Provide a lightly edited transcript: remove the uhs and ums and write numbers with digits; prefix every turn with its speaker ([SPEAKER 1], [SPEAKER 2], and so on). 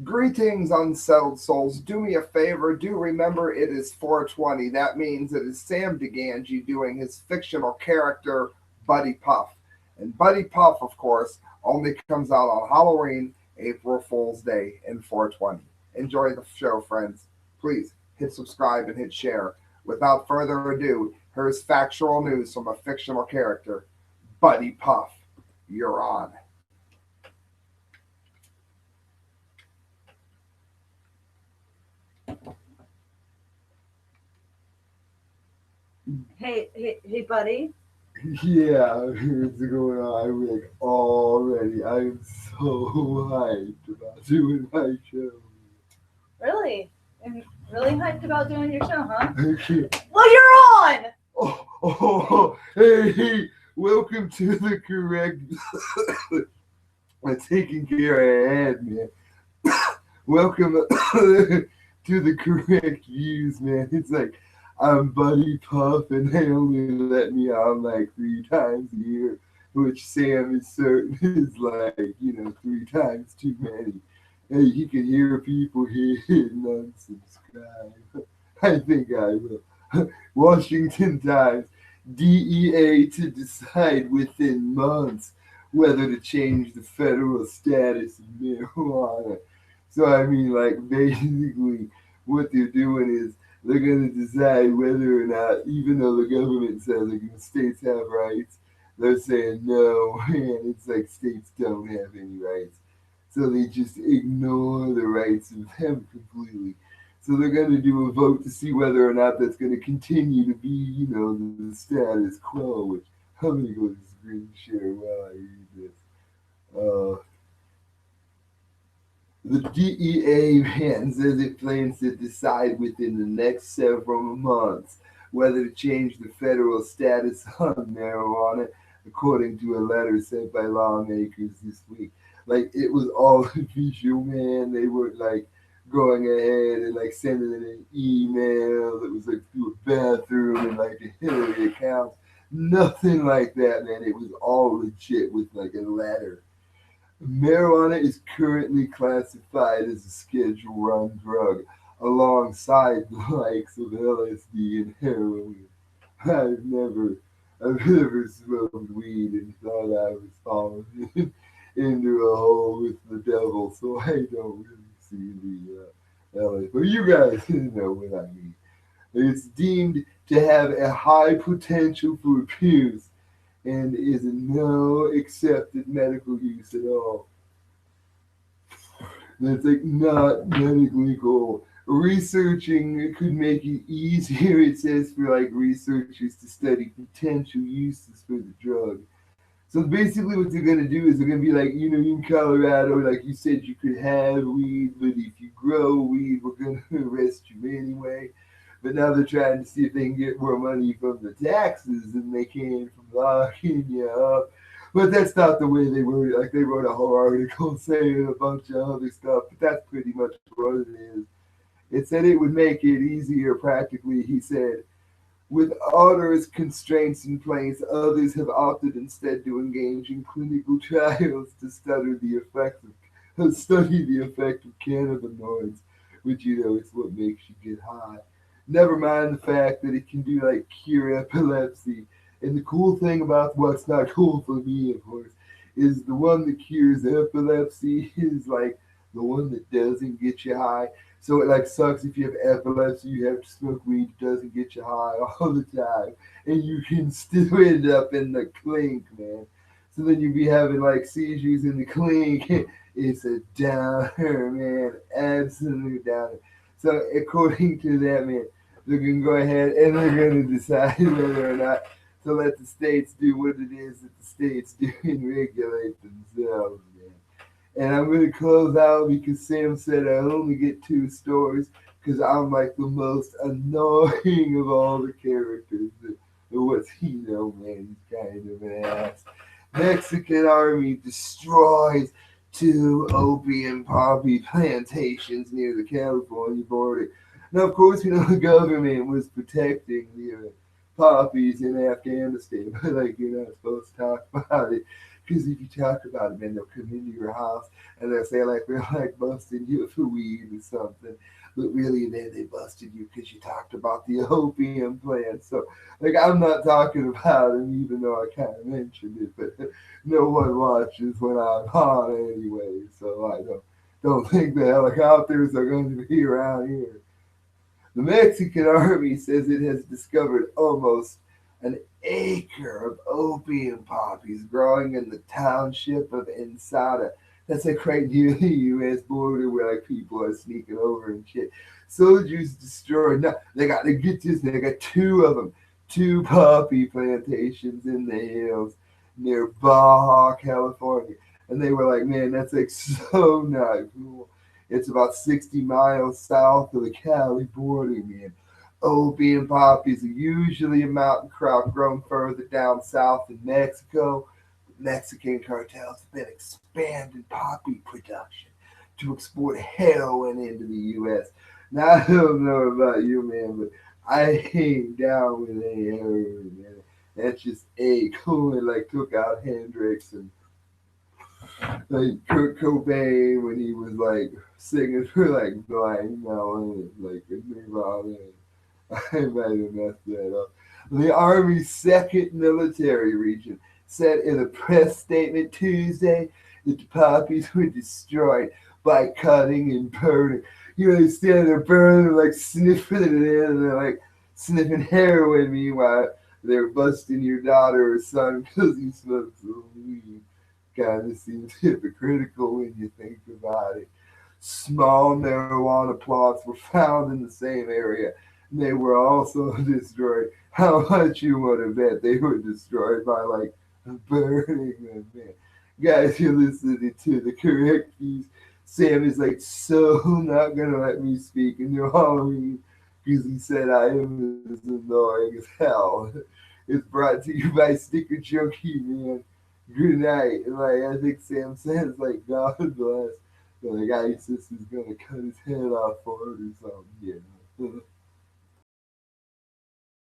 [SPEAKER 1] Greetings, unsettled souls. Do me a favor. Do remember it is 420. That means it is Sam DeGangi doing his fictional character, Buddy Puff. And Buddy Puff, of course, only comes out on Halloween, April Fool's Day, and 420. Enjoy the show, friends. Please hit subscribe and hit share. Without further ado, here's factual news from a fictional character, Buddy Puff. You're on.
[SPEAKER 2] Hey, buddy.
[SPEAKER 1] Yeah, what's going on? I'm like already. I'm so hyped about doing my show.
[SPEAKER 2] Really? I'm really hyped about doing your show, huh?
[SPEAKER 1] Okay.
[SPEAKER 2] Well, you're on!
[SPEAKER 1] Hey, welcome to the correct. I'm taking care of head, man. Welcome to the correct views, man. It's like I'm Buddy Puff, and they only let me on like 3 times a year, which Sam is certain is like, 3 times too many. Hey, you can hear people here and unsubscribe. I think I will. Washington Times, DEA to decide within months whether to change the federal status of marijuana. So I mean, like basically, what they're doing is they're going to decide whether or not, even though the government says like states have rights, they're saying no, and it's like states don't have any rights. So they just ignore the rights of them completely. So they're going to do a vote to see whether or not that's going to continue to be, the status quo. Which I'm going to go to screen share while I read this. Uh, the DEA man says it plans to decide within the next several months whether to change the federal status on marijuana, according to a letter sent by lawmakers this week. Like it was all official, man. They were like going ahead and like sending in an email that was like through a bathroom and like a Hillary account. Nothing like that, man. It was all legit with like a letter. Marijuana is currently classified as a Schedule 1 drug alongside the likes of LSD and heroin. I've never, I've never smoked weed and thought I was falling into a hole with the devil, so I don't really see the LSD. But you guys know what I mean. It's deemed to have a high potential for abuse and is no accepted medical use at all. That's like not medically cool. Researching it could make it easier, it says, for like researchers to study potential uses for the drug. So basically, what they're gonna do is they're gonna be like, in Colorado, like you said, you could have weed, but if you grow weed, we're gonna arrest you anyway. But now they're trying to see if they can get more money from the taxes than they can from locking you up. But that's not the way they wrote it. Like they wrote a whole article saying a bunch of other stuff, but that's pretty much what it is. It said it would make it easier practically, he said. With onerous constraints in place, others have opted instead to engage in clinical trials to study the effect of cannabinoids, which is what makes you get high. Never mind the fact that it can do like cure epilepsy. And the cool thing about what's not cool for me, of course, is the one that cures epilepsy is like the one that doesn't get you high. So it like sucks if you have epilepsy, you have to smoke weed, it doesn't get you high all the time. And you can still end up in the clink, man. So then you be having like seizures in the clink. It's a downer, man. Absolute downer. So according to that, man, they're gonna go ahead and they're gonna decide whether or not to let the states do what it is that the states do and regulate themselves, man. And I'm gonna close out because Sam said I only get 2 stories because I'm like the most annoying of all the characters. What's he know, man? He's kind of an ass. Mexican army destroys 2 opium poppy plantations near the California border. Now, of course, the government was protecting the poppies in Afghanistan, but like you're not supposed to talk about it Because if you talk about it, man, they'll come into your house and they'll say like they're like busting you for weed or something. But really, man, they busted you because you talked about the opium plant. So, like, I'm not talking about him, even though I kind of mentioned it. But no one watches when I'm on anyway. So I don't think the helicopters are going to be around here. The Mexican army says it has discovered almost an acre of opium poppies growing in the township of Ensada. That's like right near the U.S. border where like people are sneaking over and shit. Soldiers destroyed. No, they get this. They got two of them, two poppy plantations in the hills near Baja, California, and they were like, man, that's like so not cool. It's about 60 miles south of the Cali border, man. Opium poppies are usually a mountain crop grown further down south in Mexico. Mexican cartels have been expanding poppy production to export heroin into the U.S. Now, I don't know about you, man, but I ain't down with any heroin, man. That's just a cool and like took out Hendrix and like Kurt Cobain when he was like singing for like Blind Melon, like Nirvana. I might have messed that up. The Army's second military region said in a press statement Tuesday that the poppies were destroyed by cutting and burning. You know, they stand there burning, like sniffing it in, and they're like sniffing heroin. Meanwhile, they're busting your daughter or son because he smokes weed. Kind of seems hypocritical when you think about it. Small marijuana plots were found in the same area. They were also destroyed. How much you want to bet they were destroyed by like burning them, man? Guys, you're listening to the correct piece. Sam is like so not gonna let me speak in your Halloween because he said I am as annoying as hell. It's brought to you by Sticker Junkie, man. Good night. And like I think Sam says like God bless. But like ISIS is gonna cut his head off for it or something, you know.